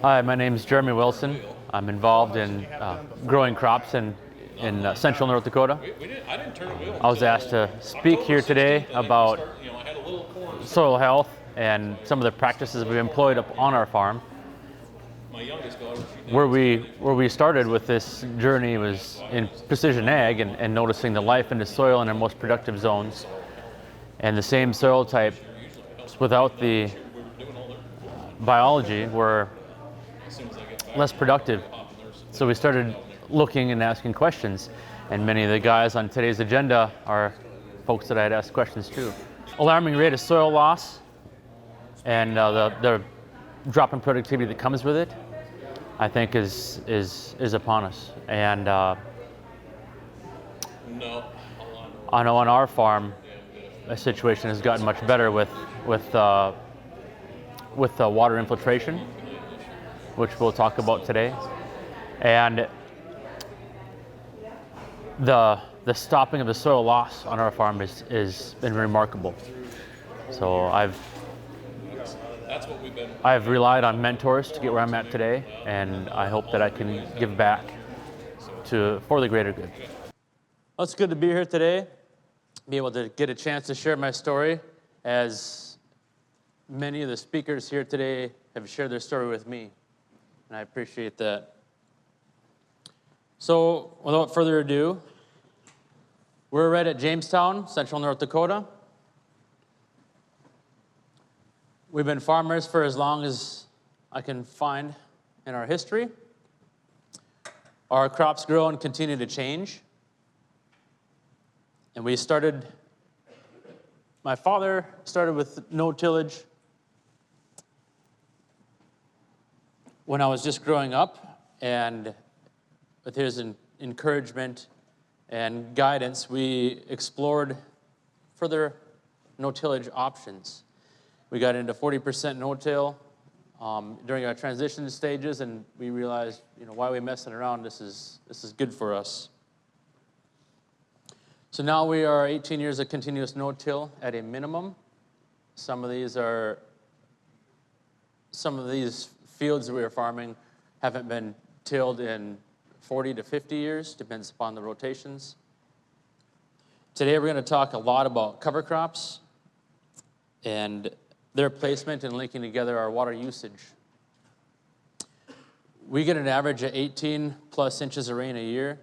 Hi, my name is Jeremy Wilson. I'm involved in growing crops in central North Dakota. I was asked to speak here today about soil health and some of the practices we've employed on our farm. Where we started with this journey was in precision ag and noticing the life in the soil in our most productive zones. And the same soil type without the biology were less productive. So we started looking and asking questions, and many of the guys on today's agenda are folks that I had asked questions to. Alarming rate of soil loss and the drop in productivity that comes with it, I think is upon us. And I know on our farm, the situation has gotten much better with water infiltration, which we'll talk about today, and the stopping of the soil loss on our farm is been remarkable. So I've relied on mentors to get where I'm at today, and I hope that I can give back for the greater good. Well, it's good to be here today, be able to get a chance to share my story, as many of the speakers here today have shared their story with me, and I appreciate that. So without further ado, we're right at Jamestown, central North Dakota. We've been farmers for as long as I can find in our history. Our crops grow and continue to change. And my father started with no tillage when I was just growing up, and with his encouragement and guidance, we explored further no-tillage options. We got into 40% no-till during our transition stages, and we realized, why are we messing around? This is good for us. So now we are 18 years of continuous no-till at a minimum. Some of these fields that we are farming haven't been tilled in 40 to 50 years, depends upon the rotations. Today we're going to talk a lot about cover crops and their placement and linking together our water usage. We get an average of 18 plus inches of rain a year.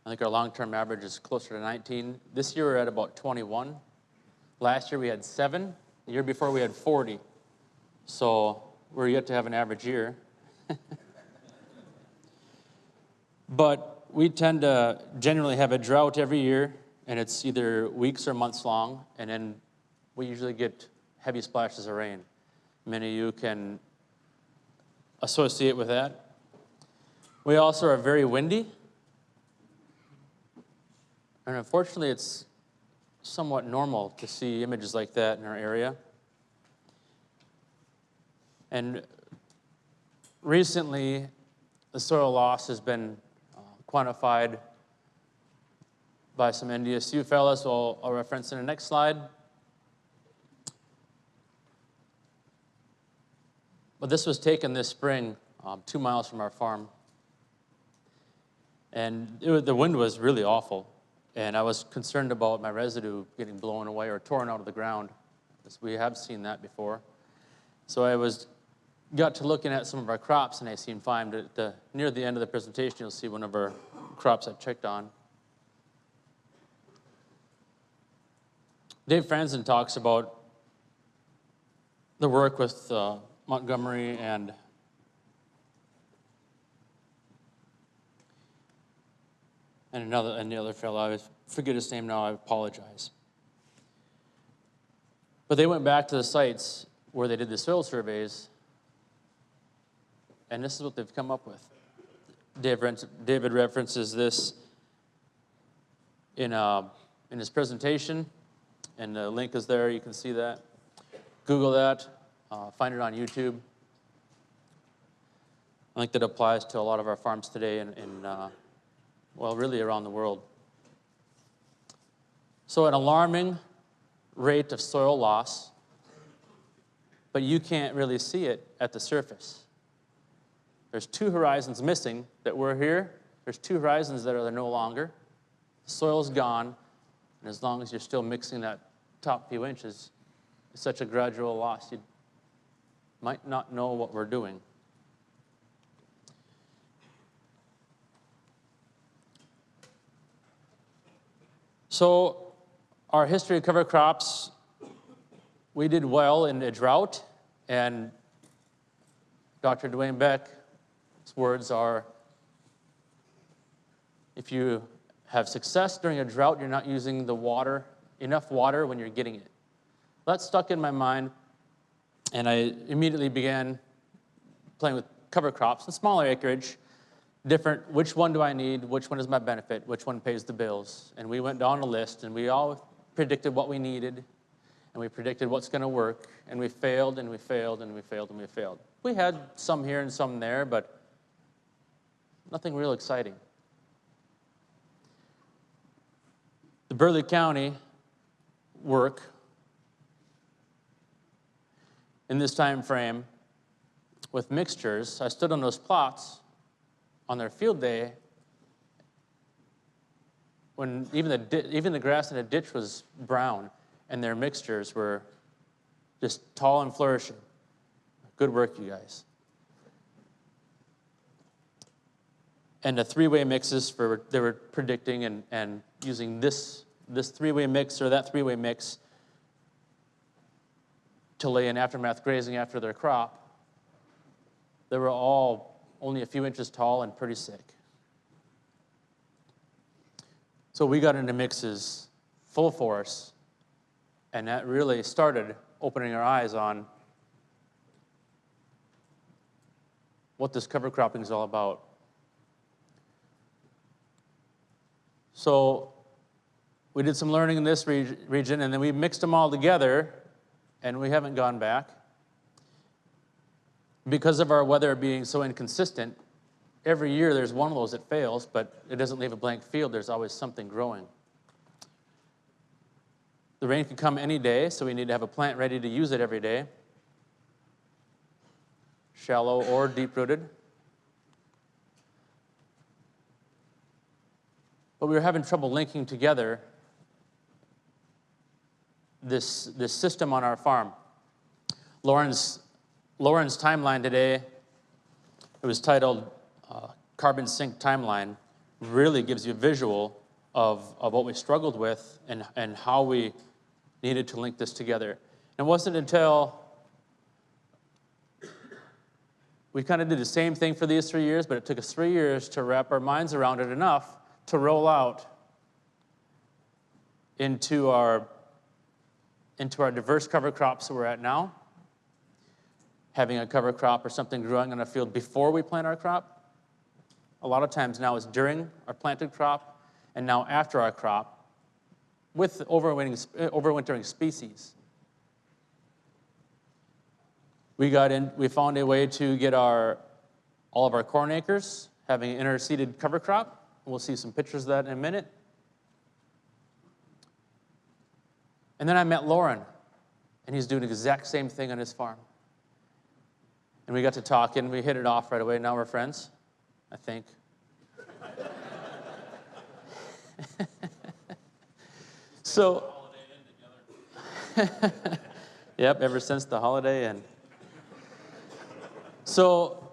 I think our long-term average is closer to 19. This year we're at about 21. Last year we had 7. The year before we had 40. So we're yet to have an average year. But we tend to generally have a drought every year, and it's either weeks or months long, and then we usually get heavy splashes of rain. Many of you can associate with that. We also are very windy, and unfortunately it's somewhat normal to see images like that in our area. And recently, the soil loss has been quantified by some NDSU fellows, so I'll reference in the next slide. But this was taken this spring, 2 miles from our farm. And the wind was really awful. And I was concerned about my residue getting blown away or torn out of the ground, because we have seen that before. So I got to looking at some of our crops, and they seemed fine. But near the end of the presentation, you'll see one of our crops I checked on. Dave Franzen talks about the work with Montgomery and the other fellow. I forget his name now, I apologize. But they went back to the sites where they did the soil surveys, and this is what they've come up with. David references this in his presentation, and the link is there. You can see that. Google that. Find it on YouTube. I think that applies to a lot of our farms today really around the world. So an alarming rate of soil loss, but you can't really see it at the surface. There's 2 horizons missing that were here. There's 2 horizons that are no longer. The soil's gone, and as long as you're still mixing that top few inches, it's such a gradual loss, you might not know what we're doing. So our history of cover crops, we did well in a drought, and Dr. Dwayne Beck's words are, if you have success during a drought, you're not using enough water when you're getting it. That stuck in my mind, and I immediately began playing with cover crops and smaller acreage, different, which one do I need, which one is my benefit, which one pays the bills. And we went down a list, and we all predicted what we needed, and we predicted what's going to work, and we failed, and we failed, and we failed, and we failed. We had some here and some there, but nothing real exciting. The Burleigh County work in this time frame with mixtures, I stood on those plots on their field day when even the grass in the ditch was brown and their mixtures were just tall and flourishing. Good work, you guys. And the 3-way mixes they were predicting and using this 3-way mix or that 3-way mix to lay in aftermath grazing after their crop, they were all only a few inches tall and pretty sick. So we got into mixes full force, and that really started opening our eyes on what this cover cropping is all about. So we did some learning in this region, and then we mixed them all together, and we haven't gone back. Because of our weather being so inconsistent, every year there's one of those that fails, but it doesn't leave a blank field. There's always something growing. The rain can come any day, so we need to have a plant ready to use it every day, shallow or deep-rooted. But we were having trouble linking together this system on our farm. Lauren's timeline today, it was titled Carbon Sink Timeline, really gives you a visual of what we struggled with and how we needed to link this together. And it wasn't until we kind of did the same thing for these 3 years, but it took us 3 years to wrap our minds around it enough to roll out into our diverse cover crops that we're at now. Having a cover crop or something growing on a field before we plant our crop. A lot of times now it's during our planted crop and now after our crop with overwintering species. We found a way to get all of our corn acres having an interseeded cover crop. We'll see some pictures of that in a minute. And then I met Lauren, and he's doing the exact same thing on his farm. And we got to talk, and we hit it off right away. Now we're friends, I think. So, yep, ever since the holiday. And so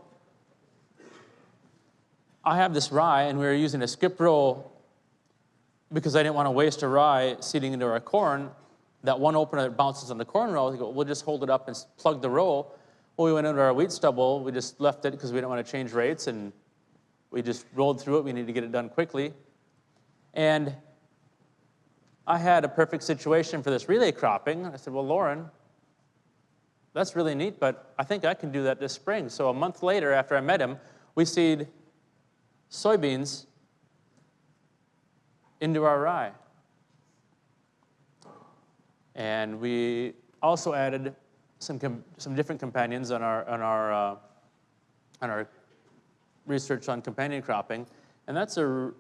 I have this rye, and we were using a skip row because I didn't want to waste a rye seeding into our corn. That one opener that bounces on the corn row, we'll just hold it up and plug the row. Well, we went into our wheat stubble. We just left it because we didn't want to change rates, and we just rolled through it. We needed to get it done quickly. And I had a perfect situation for this relay cropping. I said, well, Lauren, that's really neat, but I think I can do that this spring. So a month later, after I met him, we seed soybeans into our rye. And we also added some different companions on our research on companion cropping, and that's a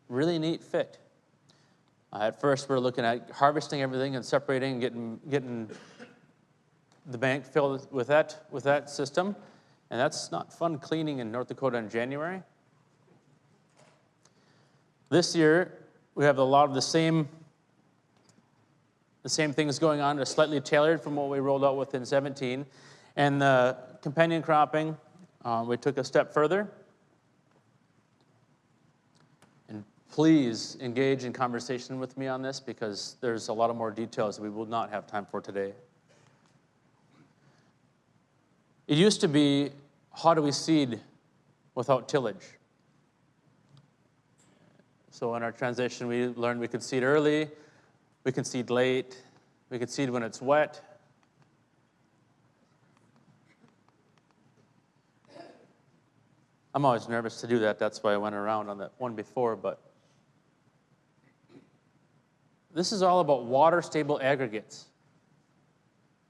really neat fit. At first, we're looking at harvesting everything and separating, getting the bank filled with that system, And that's not fun cleaning in North Dakota in January. This year, we have a lot of the same things going on, just slightly tailored from what we rolled out with in 17. And the companion cropping, we took a step further. And please engage in conversation with me on this because there's a lot of more details we will not have time for today. It used to be, how do we seed without tillage? So in our transition, we learned we could seed early, we can seed late, we could seed when it's wet. I'm always nervous to do that. That's why I went around on that one before. But this is all about water-stable aggregates.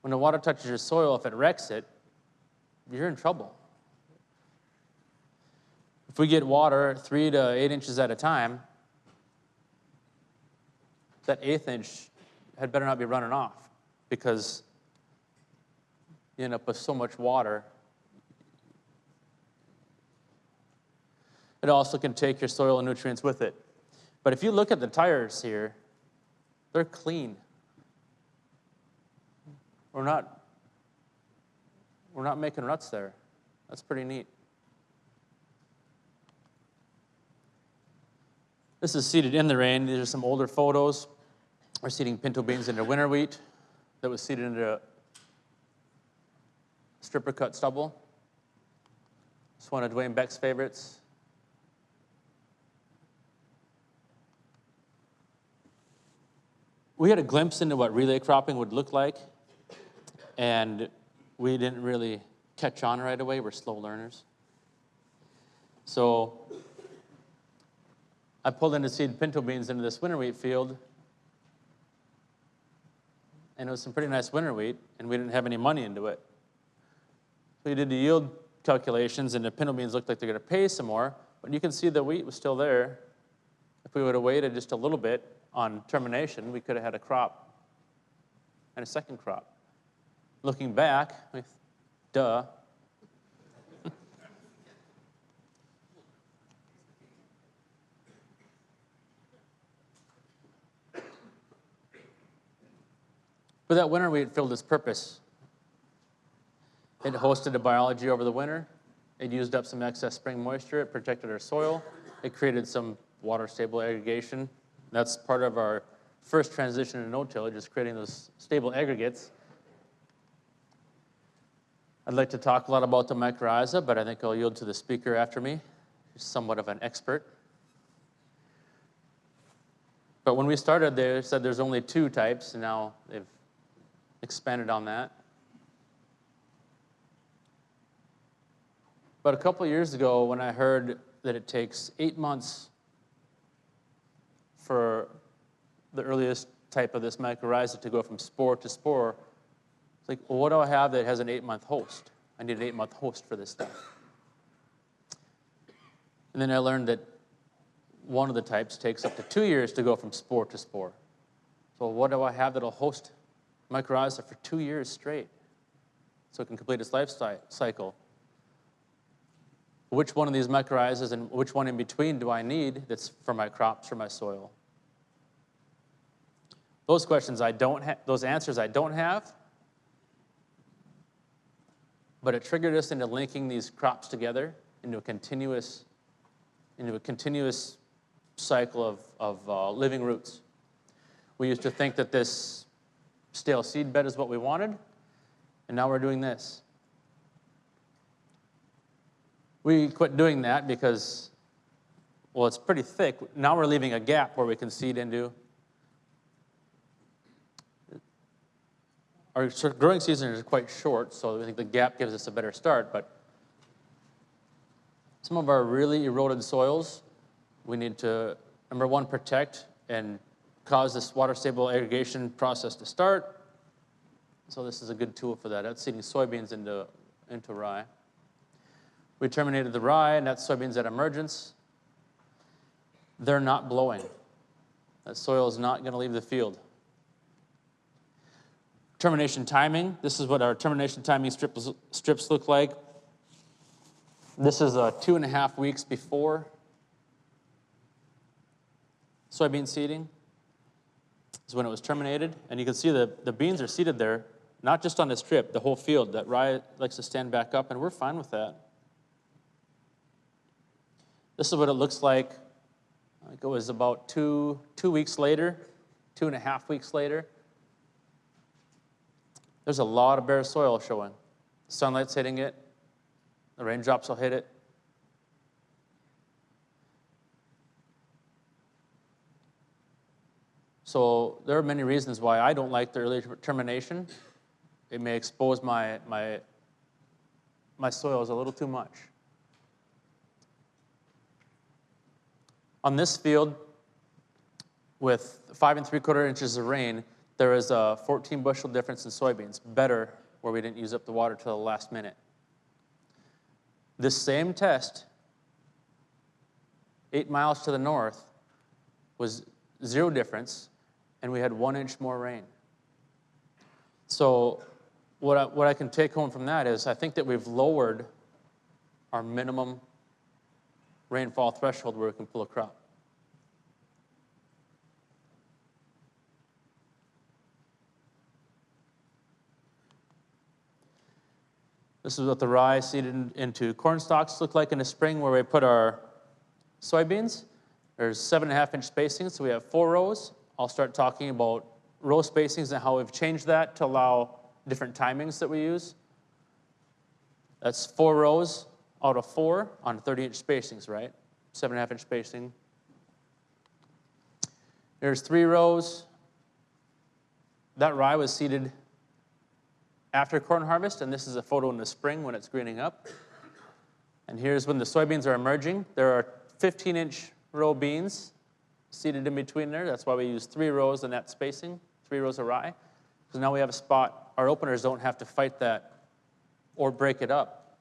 When the water touches your soil, if it wrecks it, you're in trouble. If we get water 3 to 8 inches at a time, that 1/8 inch had better not be running off because you end up with so much water. It also can take your soil and nutrients with it. But if you look at the tires here, they're clean. We're not making ruts there. That's pretty neat. This is seeded in the rain. These are some older photos. We're seeding pinto beans into winter wheat that was seeded into stripper cut stubble. It's one of Dwayne Beck's favorites. We had a glimpse into what relay cropping would look like, and we didn't really catch on right away. We're slow learners. So I pulled in to seed pinto beans into this winter wheat field, and it was some pretty nice winter wheat, and we didn't have any money into it. So we did the yield calculations, and the pinto beans looked like they're going to pay some more, but you can see the wheat was still there. If we would have waited just a little bit on termination, we could have had a crop and a second crop. Looking back, duh. But that winter wheat filled its purpose. It hosted the biology over the winter. It used up some excess spring moisture. It protected our soil. It created some water-stable aggregation. That's part of our first transition to no-tillage, is creating those stable aggregates. I'd like to talk a lot about the mycorrhizae, but I think I'll yield to the speaker after me. He's somewhat of an expert. But when we started, they said there's only 2 types, and now they've expanded on that. But a couple of years ago, when I heard that it takes 8 months for the earliest type of this mycorrhizae to go from spore to spore, it's like, well, what do I have that has an 8-month host? I need an 8-month host for this stuff. And then I learned that one of the types takes up to 2 years to go from spore to spore. So what do I have that'll host mycorrhizae for 2 years straight so it can complete its life cycle? Which one of these mycorrhizae and which one in between do I need that's for my crops, for my soil? Those questions I don't have, those answers I don't have, but it triggered us into linking these crops together into a continuous cycle of living roots. We used to think that this stale seed bed is what we wanted, and now we're doing this. We quit doing that because, well, it's pretty thick. Now we're leaving a gap where we can seed into. Our growing season is quite short, so I think the gap gives us a better start, but some of our really eroded soils, we need to, number one, protect and cause this water-stable aggregation process to start. So this is a good tool for that. That's seeding soybeans into rye. We terminated the rye, and that's soybeans at emergence. They're not blowing. That soil is not going to leave the field. Termination timing. This is what our termination timing strips look like. This is 2.5 weeks before soybean seeding. Is when it was terminated. And you can see the beans are seeded there, not just on this strip, the whole field. That rye likes to stand back up, and we're fine with that. This is what it looks like. I think it was about 2 weeks later, 2.5 weeks later. There's a lot of bare soil showing. Sunlight's hitting it. The raindrops will hit it. So there are many reasons why I don't like the early termination. It may expose my soils a little too much. On this field, with 5 3/4 inches of rain, there is a 14 bushel difference in soybeans, better where we didn't use up the water till the last minute. This same test, 8 miles to the north, was 0 difference, and we had 1 inch more rain. So what I can take home from that is I think that we've lowered our minimum rainfall threshold where we can pull a crop. This is what the rye seeded into corn stalks look like in the spring where we put our soybeans. There's 7.5 inch spacing, so we have 4 rows. I'll start talking about row spacings and how we've changed that to allow different timings that we use. That's 4 rows out of 4 on 30 inch spacings, right? 7.5 inch spacing. There's 3 rows. That rye was seeded after corn harvest, and this is a photo in the spring when it's greening up. And here's when the soybeans are emerging. There are 15 inch row beans seeded in between there. That's why we use 3 rows in that spacing, 3 rows of rye. Because now we have a spot, our openers don't have to fight that or break it up.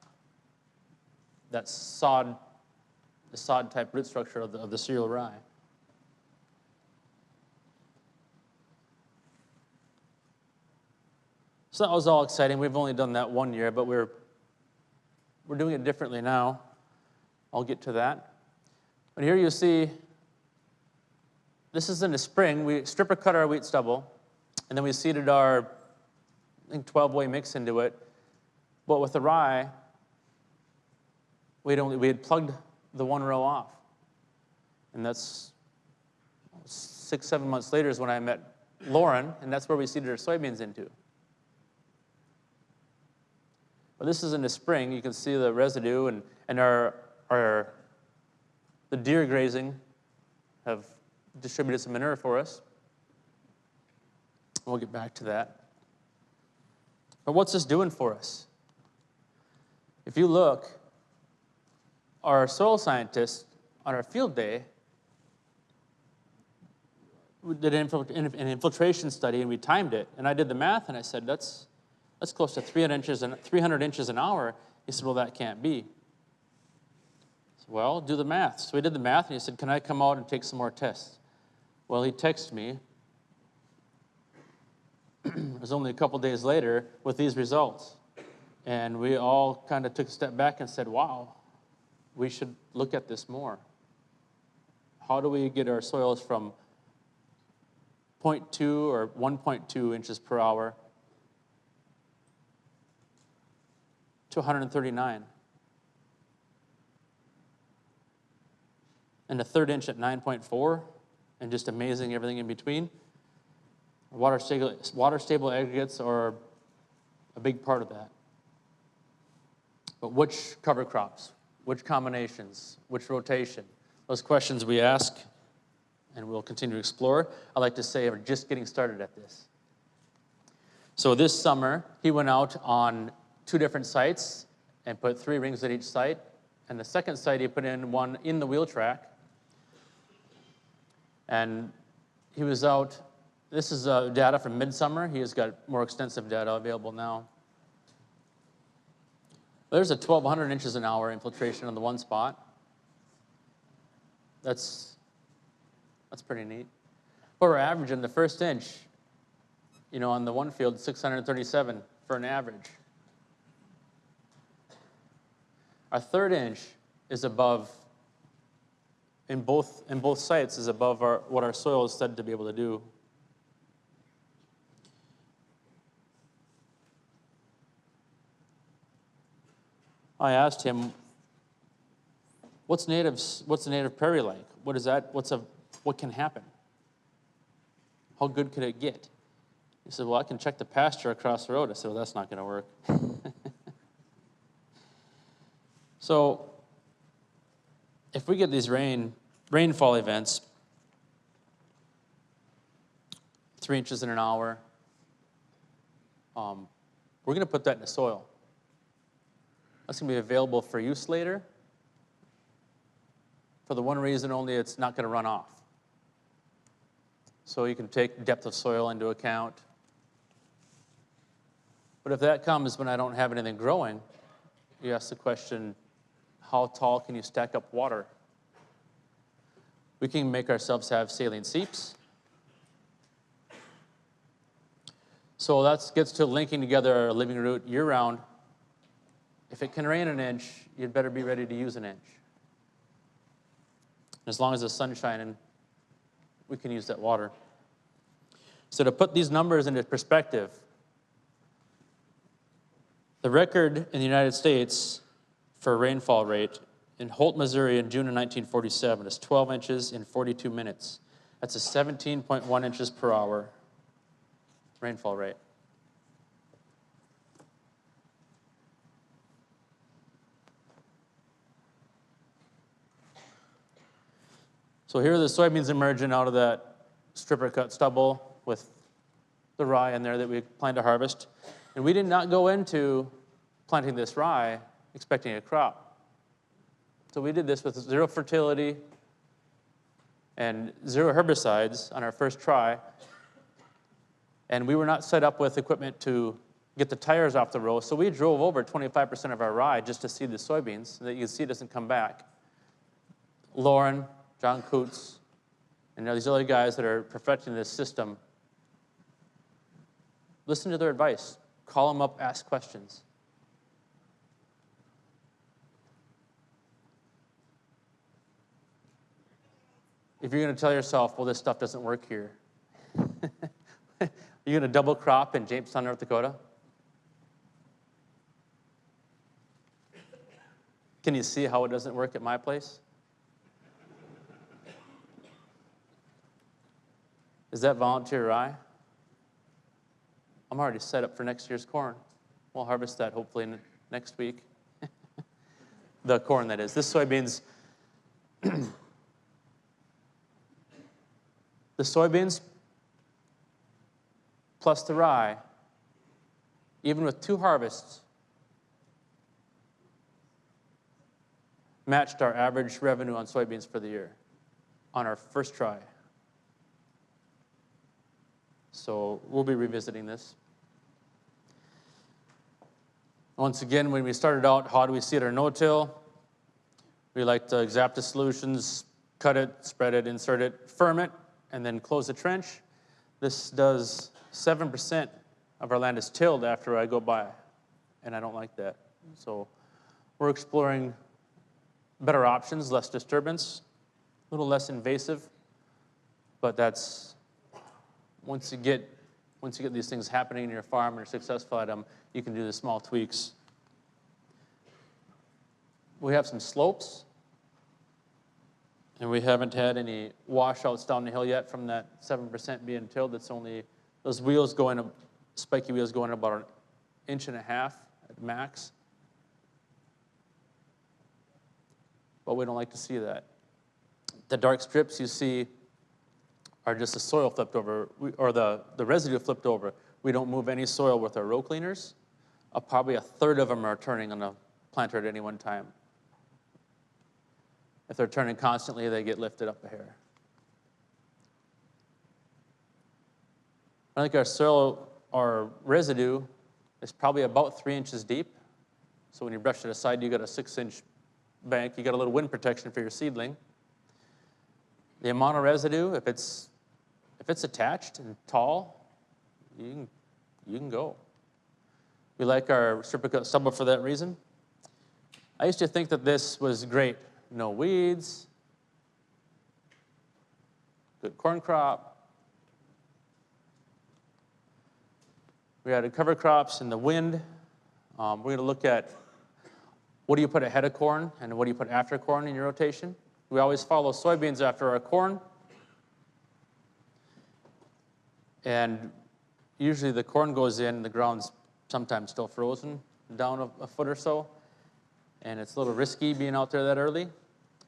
That sod, the sod type root structure of the cereal rye. So that was all exciting. We've only done that 1 year, but we're doing it differently now. I'll get to that. But here you see, this is in the spring. We stripper cut our wheat stubble, and then we seeded our, I think, 12-way mix into it. But with the rye, we had plugged the 1 row off. And that's 6, 7 months later is when I met Lauren, and that's where we seeded our soybeans into. Well, this is in the spring. You can see the residue, and the deer grazing have distributed some manure for us. We'll get back to that. But what's this doing for us? If you look, our soil scientists on our field day we did an infiltration study, and we timed it. And I did the math, and I said, that's close to 300 inches an hour. He said, well, that can't be. I said, well, do the math. So we did the math, and he said, can I come out and take some more tests? Well, he texted me. It was only a couple days later with these results. And we all kind of took a step back and said, wow, we should look at this more. How do we get our soils from 0.2 or 1.2 inches per hour to 139? And a 1/3 inch at 9.4, and just amazing everything in between. Water stable aggregates are a big part of that. But which cover crops, which combinations, which rotation? Those questions we ask, and we'll continue to explore. I like to say we're just getting started at this. So this summer, he went out on 2 different sites and put 3 rings at each site. And the second site, he put in one in the wheel track. And he was out, this is data from midsummer. He has got more extensive data available now. There's a 1,200 inches an hour infiltration on the one spot. That's pretty neat. But we're averaging the first inch, on the one field, 637 for an average. Our 1/3 inch is above, in both sites, is above what our soil is said to be able to do. I asked him, what's a native prairie like? What is that? What can happen? How good could it get? He said, well, I can check the pasture across the road. I said, well, that's not going to work. So if we get these rainfall events, 3 inches in an hour, we're going to put that in the soil. That's going to be available for use later. For the one reason only, it's not going to run off. So you can take depth of soil into account. But if that comes when I don't have anything growing, you ask the question, how tall can you stack up water? We can make ourselves have saline seeps. So that gets to linking together our living root year-round. If it can rain an inch, you'd better be ready to use an inch. As long as the sun's shining, we can use that water. So to put these numbers into perspective, the record in the United States for rainfall rate in Holt, Missouri in June of 1947 is 12 inches in 42 minutes. That's a 17.1 inches per hour rainfall rate. So here are the soybeans emerging out of that stripper cut stubble with the rye in there that we plan to harvest. And we did not go into planting this rye expecting a crop. So we did this with 0 fertility and 0 herbicides on our first try. And we were not set up with equipment to get the tires off the row, so we drove over 25% of our rye just to seed the soybeans so that you can see it doesn't come back. Lauren, John Coots, and these other guys that are perfecting this system, listen to their advice. Call them up, ask questions. If you're going to tell yourself, well, this stuff doesn't work here, you're going to double crop in Jamestown, North Dakota? Can you see how it doesn't work at my place? Is that volunteer rye? I'm already set up for next year's corn. We'll harvest that hopefully next week. The corn, that is. This soybeans, the soybeans plus the rye, even with 2 harvests, matched our average revenue on soybeans for the year on our first try. So we'll be revisiting this. Once again, when we started out, how do we seed our no-till? We like to Exacta solutions, cut it, spread it, insert it, firm it, and then close the trench. This does 7% of our land is tilled after I go by, and I don't like that. So we're exploring better options, less disturbance, a little less invasive, but that's, once you get these things happening in your farm and you're successful at them, you can do the small tweaks. We have some slopes, and we haven't had any washouts down the hill yet from that 7% being tilled. It's only, those wheels go in, spiky wheels go in about 1.5 inches at max. But we don't like to see that. The dark strips you see are just the soil flipped over, or the residue flipped over. We don't move any soil with our row cleaners. Probably 1/3 of them are turning on the planter at any one time. If they're turning constantly, they get lifted up a hair. I think our soil, our residue, is probably about 3 inches deep. So when you brush it aside, you got a 6-inch bank. You got a little wind protection for your seedling. The amount of residue, if it's attached and tall, you can go. We like our strip cut stubble for that reason. I used to think that this was great. No weeds, good corn crop. We added cover crops in the wind. We're going to look at what do you put ahead of corn and what do you put after corn in your rotation. We always follow soybeans after our corn. And usually the corn goes in, the ground's sometimes still frozen down a foot or so. And it's a little risky being out there that early.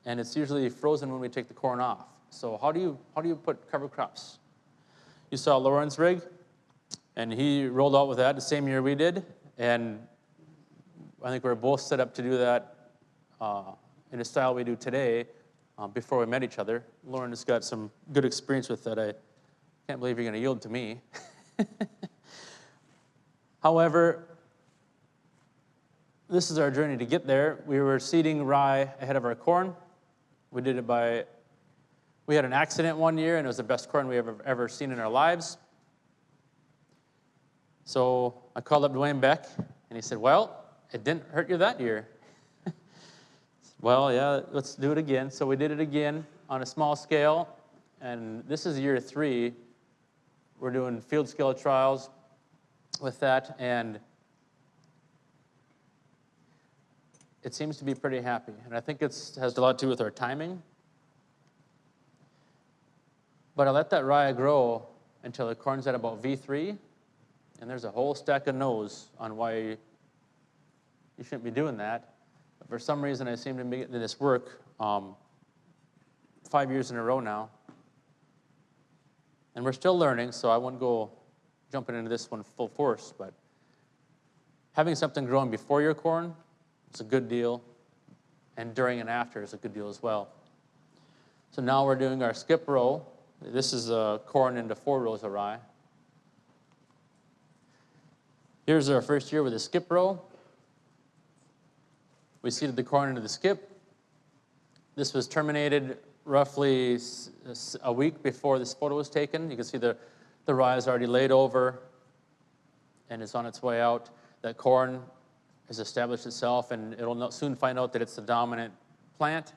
And it's usually frozen when we take the corn off. So how do you put cover crops? You saw Lauren's rig, and he rolled out with that the same year we did. And I think we were both set up to do that in a style we do today before we met each other. Lauren has got some good experience with that. I can't believe you're going to yield to me. However, this is our journey to get there. We were seeding rye ahead of our corn. We did it we had an accident one year, and it was the best corn we ever seen in our lives. So I called up Dwayne Beck, and he said, well, it didn't hurt you that year. Well, yeah, let's do it again. So we did it again on a small scale, and this is year 3. We're doing field scale trials with that, and it seems to be pretty happy. And I think it has a lot to do with our timing. But I let that rye grow until the corn's at about V3, and there's a whole stack of no's on why you shouldn't be doing that. But for some reason, I seem to be getting this work 5 years in a row now. And we're still learning, so I wouldn't go jumping into this one full force. But having something growing before your corn is a good deal, and during and after is a good deal as well. So now we're doing our skip row. This is corn into 4 rows of rye. Here's our first year with a skip row. We seeded the corn into the skip. This was terminated roughly a week before this photo was taken. You can see the rye is already laid over and it's on its way out. That corn has established itself, and it'll soon find out that it's the dominant plant.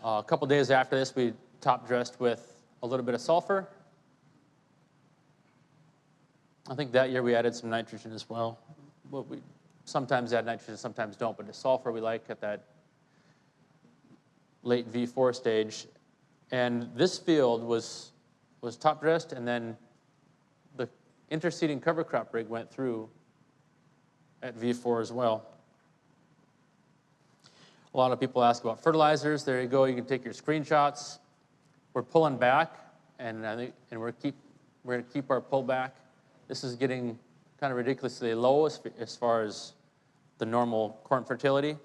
A couple days after this, we top dressed with a little bit of sulfur. I think that year we added some nitrogen as well. We sometimes add nitrogen, sometimes don't, but the sulfur we like at that late V4 stage. And this field was top dressed, and then the interseeding cover crop rig went through at V4 as well. A lot of people ask about fertilizers. There you go. You can take your screenshots. We're pulling back, and we're going to keep our pull back. This is getting kind of ridiculously low as far as the normal corn fertility.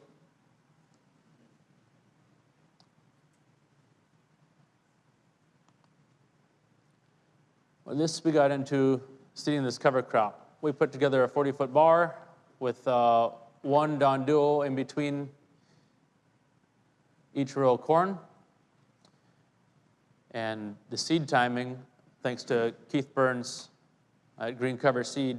Well, this we got into seeding this cover crop. We put together a 40-foot bar with one Don Duo in between each row of corn. And the seed timing, thanks to Keith Burns at Green Cover Seed,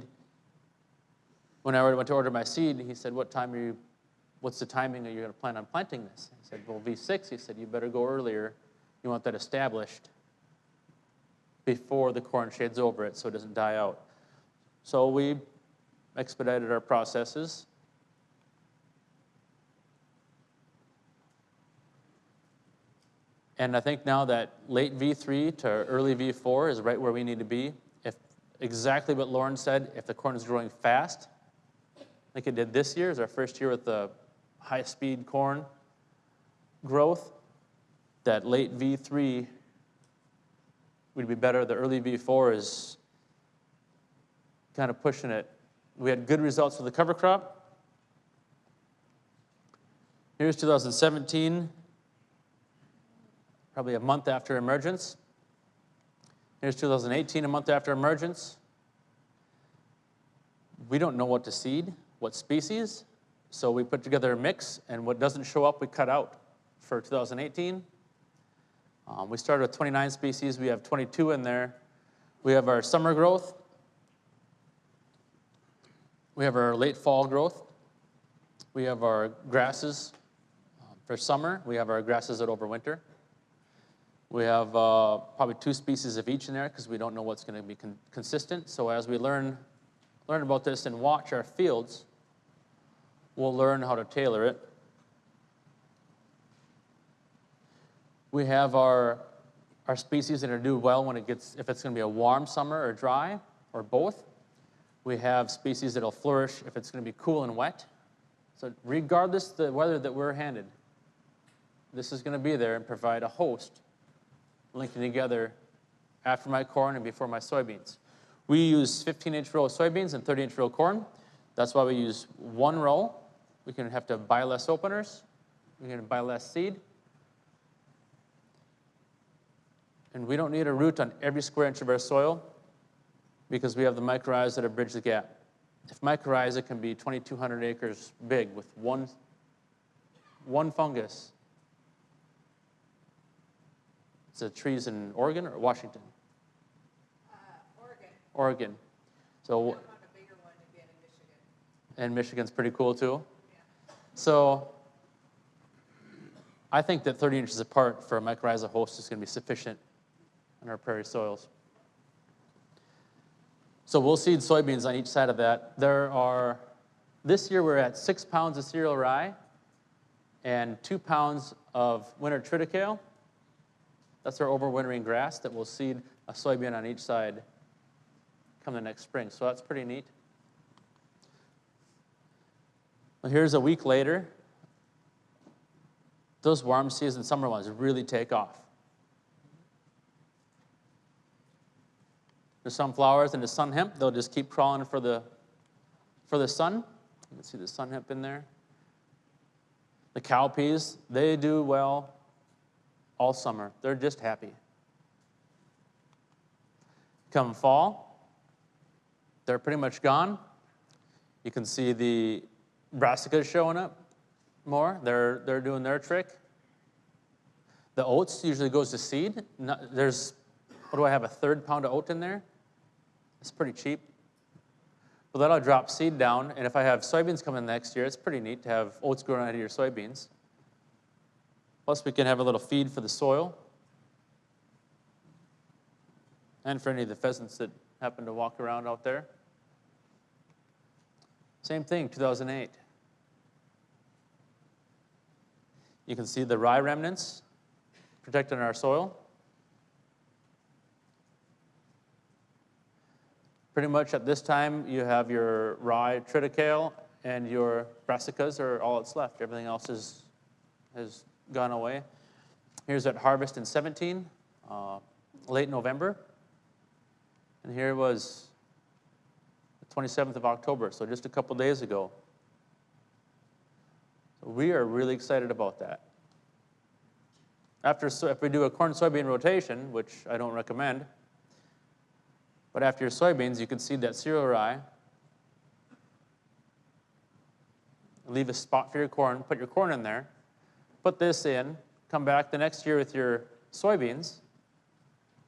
when I went to order my seed, he said, what's the timing that you're going to plan on planting this? I said, well, V6. He said, you better go earlier. You want that established before the corn shades over it so it doesn't die out. So we expedited our processes. And I think now that late V3 to early V4 is right where we need to be. If exactly what Lauren said, if the corn is growing fast, like it did this year, is our first year with the high-speed corn growth, that late V3 would be better. The early V4 is kind of pushing it. We had good results with the cover crop. Here's 2017. Probably a month after emergence. Here's 2018, a month after emergence. We don't know what to seed, what species, so we put together a mix, and what doesn't show up, we cut out for 2018. We started with 29 species. We have 22 in there. We have our summer growth. We have our late fall growth. We have our grasses for summer. We have our grasses that overwinter. We have probably 2 species of each in there because we don't know what's going to be consistent. So as we learn about this and watch our fields, we'll learn how to tailor it. We have our species that are do well when if it's going to be a warm summer or dry or both. We have species that'll flourish if it's going to be cool and wet. So regardless of the weather that we're handed, this is going to be there and provide a host linking together after my corn and before my soybeans. We use 15-inch row of soybeans and 30-inch row of corn. That's why we use 1 row. We can have to buy less openers. We can buy less seed. And we don't need a root on every square inch of our soil because we have the mycorrhizae that bridge the gap. If mycorrhizae can be 2,200 acres big with one fungus, it's the trees in Oregon or Washington? Oregon. So, a bigger one again in Michigan. And Michigan's pretty cool too. Yeah. So I think that 30 inches apart for a mycorrhizae host is going to be sufficient on our prairie soils. So we'll seed soybeans on each side of that. This year we're at 6 pounds of cereal rye and 2 pounds of winter triticale. That's our overwintering grass that we'll seed a soybean on each side come the next spring. So that's pretty neat. Well, here's a week later. Those warm season summer ones really take off. The sunflowers and the sun hemp, they'll just keep crawling for the sun. You can see the sun hemp in there. The cowpeas, they do well all summer. They're just happy. Come fall, they're pretty much gone. You can see the brassicas showing up more. They're doing their trick. The oats usually goes to seed. What do I have, a 1/3 pound of oat in there? It's pretty cheap. Well, that'll drop seed down, and if I have soybeans coming next year, it's pretty neat to have oats growing out of your soybeans. Plus, we can have a little feed for the soil and for any of the pheasants that happen to walk around out there. Same thing, 2008. You can see the rye remnants protecting our soil. Pretty much at this time, you have your rye triticale and your brassicas are all that's left. Everything else has gone away. Here's at harvest in 17, late November. And here was the 27th of October, so just a couple days ago. So we are really excited about that. If we do a corn-soybean rotation, which I don't recommend, but after your soybeans, you can seed that cereal rye, leave a spot for your corn, put your corn in there, put this in, come back the next year with your soybeans,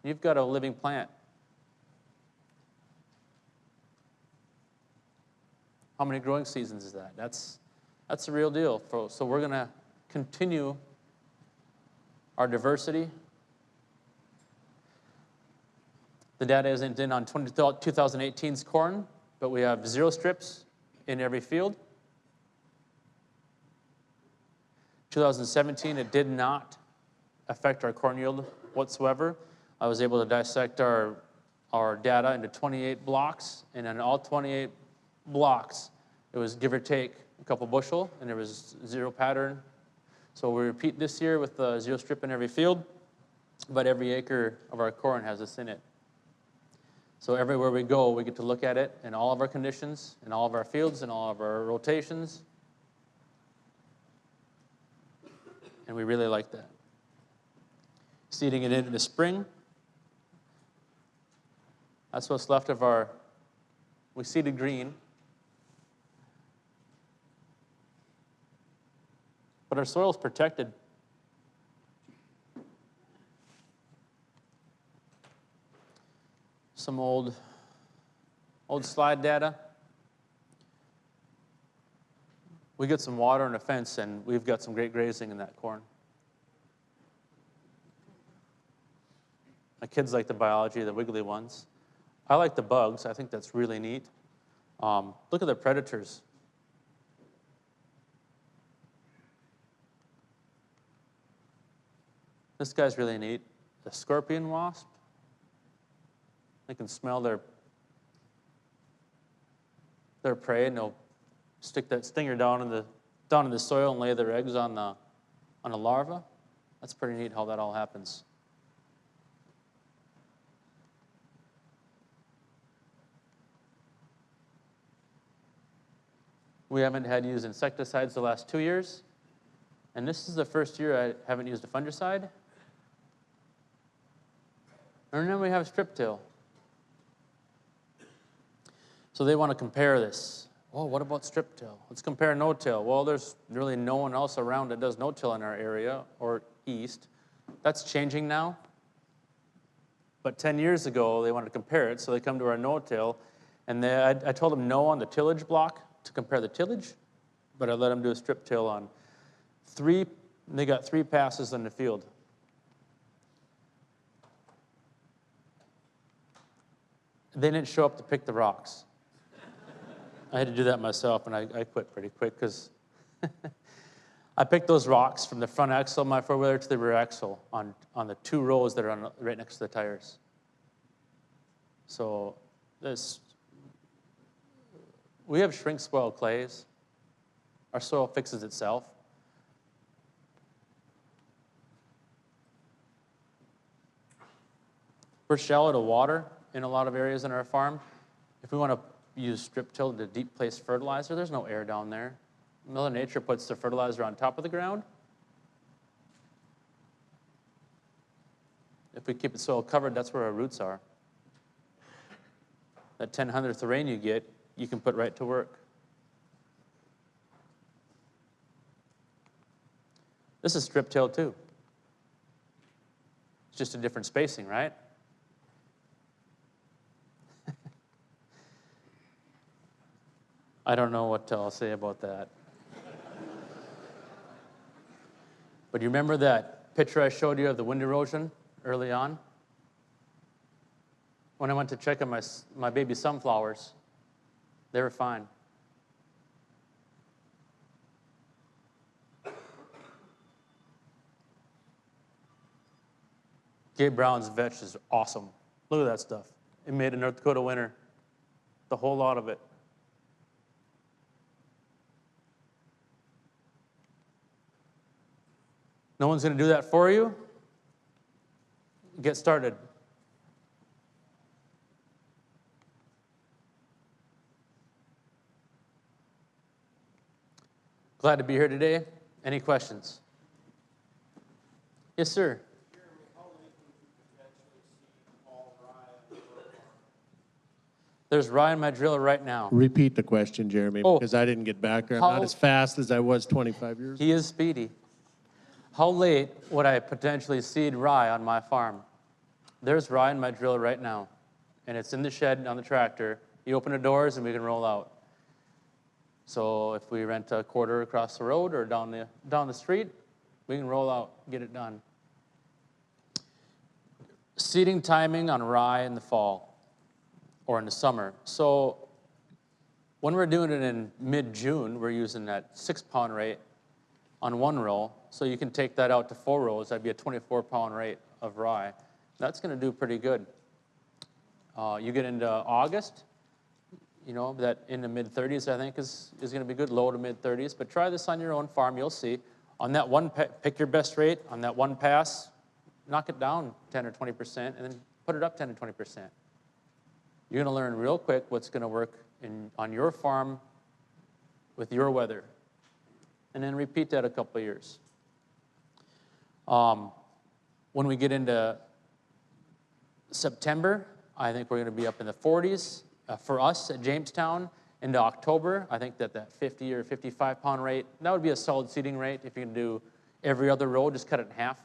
you've got a living plant. How many growing seasons is that? That's the real deal. So we're going to continue our diversity. The data isn't in on 2018's corn, but we have 0 strips in every field. 2017, it did not affect our corn yield whatsoever. I was able to dissect our data into 28 blocks, and in all 28 blocks, it was give or take a couple bushel, and there was 0 pattern. So we repeat this year with 0 strip in every field, but every acre of our corn has this in it. So everywhere we go, we get to look at it in all of our conditions, in all of our fields, in all of our rotations. And we really like that. Seeding it in the spring. That's what's left of we seeded green. But our soil's protected. Some old slide data. we get some water and a fence, and we've got some great grazing in that corn. My kids like the biology, the wiggly ones. I like the bugs. I think that's really neat. Look at the predators. This guy's really neat. The scorpion wasp. They can smell their prey, and they'll stick that stinger down in the soil and lay their eggs on the larva. That's pretty neat how that all happens. We haven't had used insecticides the last 2 years, and this is the first year I haven't used a fungicide. And then we have strip till. So they want to compare this. Oh, what about strip till? Let's compare no-till. Well, there's really no one else around that does no-till in our area or east. That's changing now. But 10 years ago, they wanted to compare it, so they come to our no-till, and I told them no on the tillage block to compare the tillage, but I let them do a strip till on 3. They got 3 passes in the field. They didn't show up to pick the rocks. I had to do that myself, and I quit pretty quick because I picked those rocks from the front axle of my four-wheeler to the rear axle on the 2 rows that are right next to the tires. So we have shrink-spoiled clays. Our soil fixes itself. We're shallow to water in a lot of areas in our farm. If we want to use strip till to deep place fertilizer, there's no air down there. Mother Nature puts the fertilizer on top of the ground. If we keep the soil covered, that's where our roots are. That 1/100th rain you get, you can put right to work. This is strip till too. It's just a different spacing, right? I don't know what I'll say about that. But you remember that picture I showed you of the wind erosion early on? When I went to check on my baby sunflowers, they were fine. Gabe Brown's vetch is awesome. Look at that stuff. It made a North Dakota winter. The whole lot of it. No one's going to do that for you? Get started. Glad to be here today. Any questions? Yes, sir. Jeremy, how late would you potentially see all rye on the farm? There's rye in my driller right now. Repeat the question, Jeremy, Oh. because I didn't get back there. I'm How- not as fast as I was 25 years ago. He is speedy. How late would I potentially seed rye on my farm? There's rye in my driller right now, and it's in the shed on the tractor. You open the doors and we can roll out. So if we rent a quarter across the road or down the street, we can roll out, get it done. Seeding timing on rye in the fall or in the summer. So when we're doing it in mid-June, we're using that 6-pound rate on 1 row. So you can take that out to 4 rows. That'd be a 24-pound rate of rye. That's going to do pretty good. You get into August, you know, that in the mid-30s, I think, is going to be good, low to mid-30s. But try this on your own farm. You'll see. On that one, pick your best rate. On that one pass, knock it down 10 or 20%, and then put it up 10 to 20%. You're going to learn real quick what's going to work on your farm with your weather. And then repeat that a couple of years. When we get into September, I think we're going to be up in the 40s. For us at Jamestown, into October, I think that 50 or 55-pound rate, that would be a solid seeding rate. If you can do every other row, just cut it in half.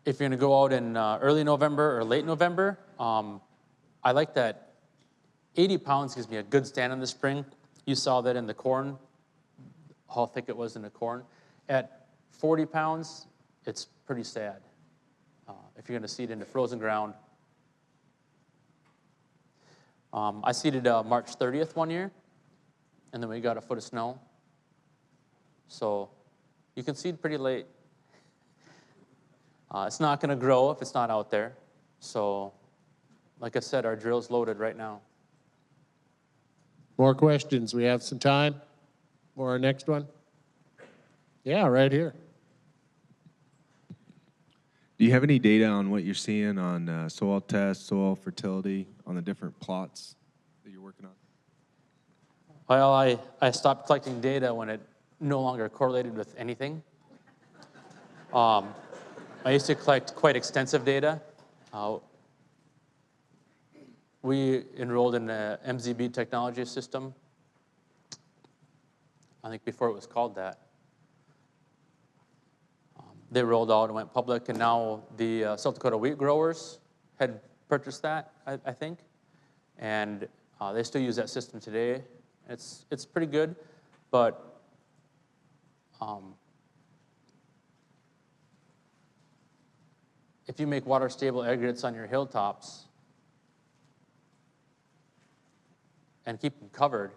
If you're going to go out in early November or late November, I like that 80 pounds gives me a good stand in the spring. You saw that in the corn, how thick it was in the corn. At 40 pounds, it's pretty sad if you're going to seed into frozen ground. I seeded March 30th one year, and then we got a foot of snow. So you can seed pretty late. It's not going to grow if it's not out there. So, like I said, our drill's loaded right now. More questions? We have some time for our next one? Yeah, right here. Do you have any data on what you're seeing on soil tests, soil fertility on the different plots that you're working on? Well, I stopped collecting data when it no longer correlated with anything. I used to collect quite extensive data. We enrolled in the MZB technology system, I think before it was called that. They rolled out and went public, and now the South Dakota wheat growers had purchased that, I think, and they still use that system today. It's pretty good, but if you make water-stable aggregates on your hilltops and keep them covered,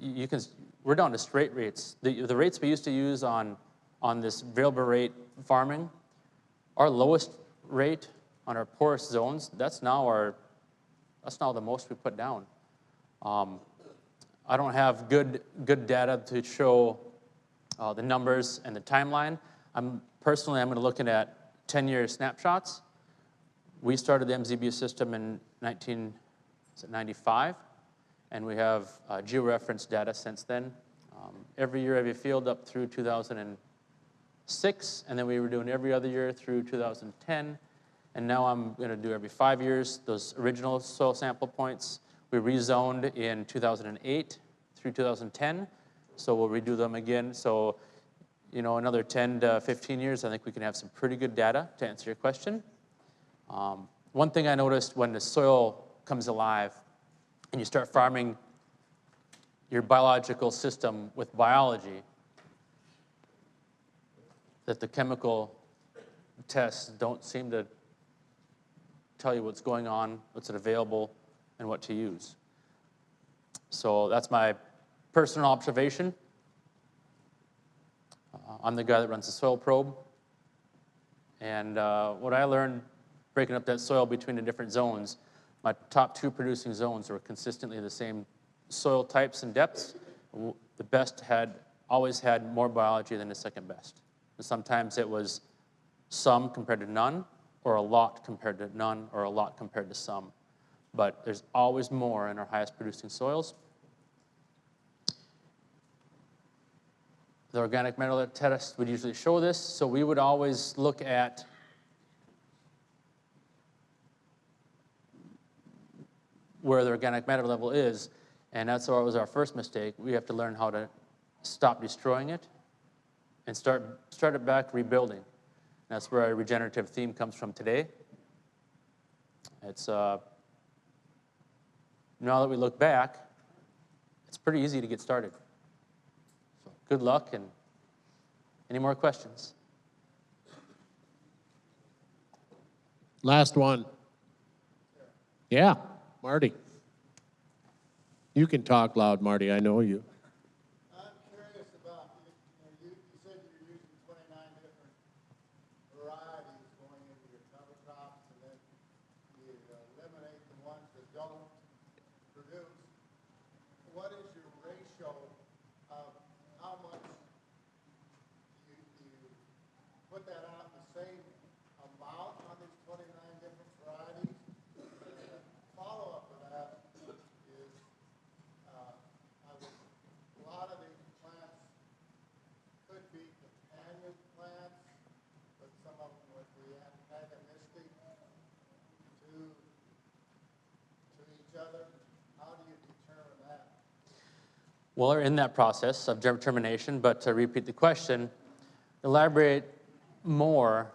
you can. We're down to straight rates. The rates we used to use on this variable rate farming, our lowest rate on our poorest zones, that's now the most we put down. I don't have good data to show the numbers and the timeline. I'm going to look at 10-year snapshots. We started the MZB system in 1995, and we have georeference data since then. Every year, every field up through 2006, and then we were doing every other year through 2010, and now I'm going to do every 5 years. Those original soil sample points we rezoned in 2008 through 2010, so we'll redo them again. So, you know, another 10 to 15 years, I think we can have some pretty good data to answer your question. One thing I noticed when the soil comes alive and you start farming your biological system with biology, that the chemical tests don't seem to tell you what's going on, what's available, and what to use. So that's my personal observation. I'm the guy that runs the soil probe. And what I learned breaking up that soil between the different zones, my top 2 producing zones were consistently the same soil types and depths. The best always had more biology than the second best. And sometimes it was some compared to none, or a lot compared to none, or a lot compared to some. But there's always more in our highest producing soils. The organic matter test would usually show this, so we would always look at where the organic matter level is, and that's what was our first mistake. We have to learn how to stop destroying it and start it back rebuilding. That's where our regenerative theme comes from today. It's now that we look back, it's pretty easy to get started. So good luck, and any more questions? Last one. Yeah, Marty. You can talk loud, Marty. I know you. I'm curious about, you said you're using 29 different varieties going into your cover crops, and then you eliminate the ones that don't produce. What is your ratio of how much you put that out the same amount on these 29 different varieties? And the follow-up to that is, a lot of these plants could be companion plants, but some of them would be antagonistic to each other. How do you determine that? Well, we're in that process of determination, but to repeat the question, elaborate more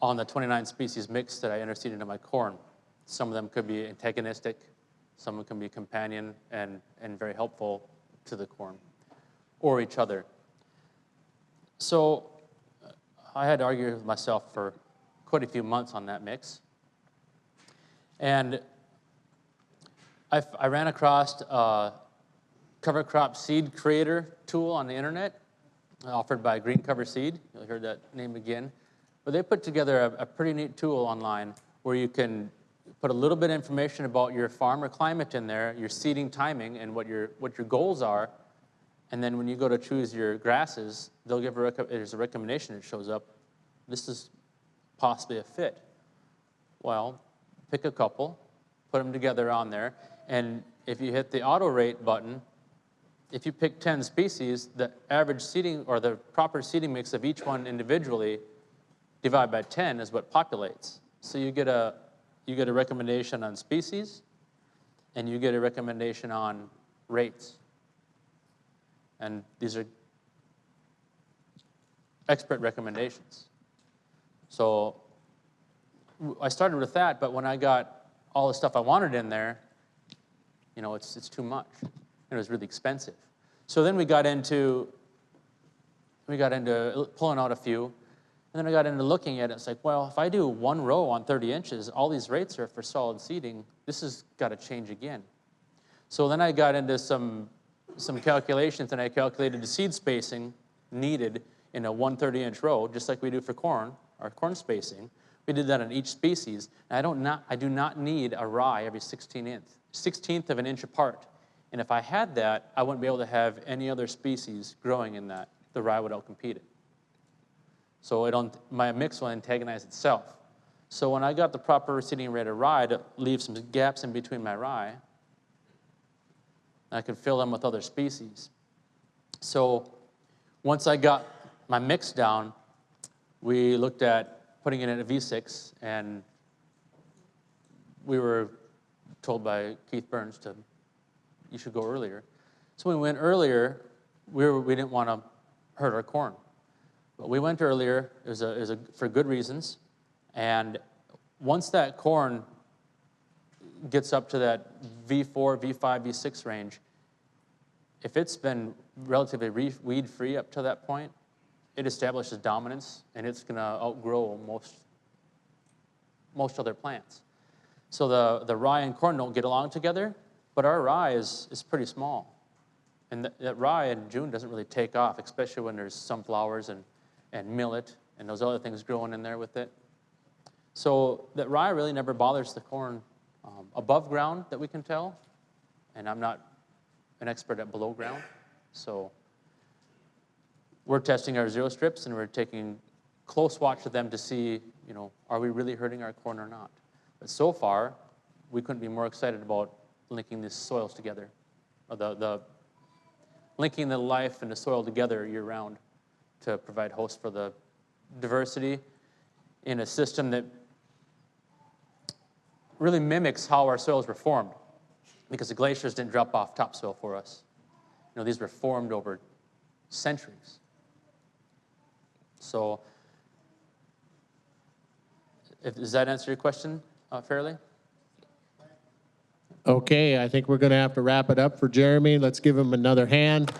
on the 29 species mix that I interseeded into my corn. Some of them could be antagonistic, some of them can be companion and very helpful to the corn or each other. So I had to argue with myself for quite a few months on that mix. And I ran across a cover crop seed creator tool on the internet offered by Green Cover Seed. You'll hear that name again. But they put together a pretty neat tool online where you can put a little bit of information about your farm or climate in there, your seeding timing, and what your goals are. And then when you go to choose your grasses, they'll give there's a recommendation that shows up. This is possibly a fit. Well, pick a couple, put them together on there, and if you hit the auto rate button, if you pick 10 species, the average seeding or the proper seeding mix of each one individually divided by 10 is what populates. So you get a recommendation on species, and you get a recommendation on rates. And these are expert recommendations. So I started with that, but when I got all the stuff I wanted in there, you know, it's too much. It was really expensive. So then we got into pulling out a few, and then I got into looking at it. It's like, well, if I do one row on 30 inches, all these rates are for solid seeding. This has got to change again. So then I got into some calculations, and I calculated the seed spacing needed in a 130-inch row, just like we do for corn, our corn spacing. We did that on each species. And I do not need a rye every 16th of an inch apart. And if I had that, I wouldn't be able to have any other species growing in that. The rye would outcompete it. So my mix will antagonize itself. So when I got the proper seeding rate of rye to leave some gaps in between my rye, I could fill them with other species. So once I got my mix down, we looked at putting it in a V6, and we were told by Keith Burns you should go earlier. So when we went earlier, we didn't want to hurt our corn. But we went earlier, it was for good reasons, and once that corn gets up to that V4, V5, V6 range, if it's been relatively weed-free up to that point, it establishes dominance, and it's going to outgrow most other plants. So the rye and corn don't get along together, but our rye is pretty small. And that rye in June doesn't really take off, especially when there's sunflowers and millet and those other things growing in there with it. So that rye really never bothers the corn above ground that we can tell, and I'm not an expert at below ground. So we're testing our zero strips, and we're taking close watch of them to see, you know, are we really hurting our corn or not? But so far, we couldn't be more excited about linking these soils together, or linking the life and the soil together year-round to provide hosts for the diversity in a system that really mimics how our soils were formed, because the glaciers didn't drop off topsoil for us. You know, these were formed over centuries. So, does that answer your question fairly? Okay, I think we're going to have to wrap it up for Jeremy. Let's give him another hand.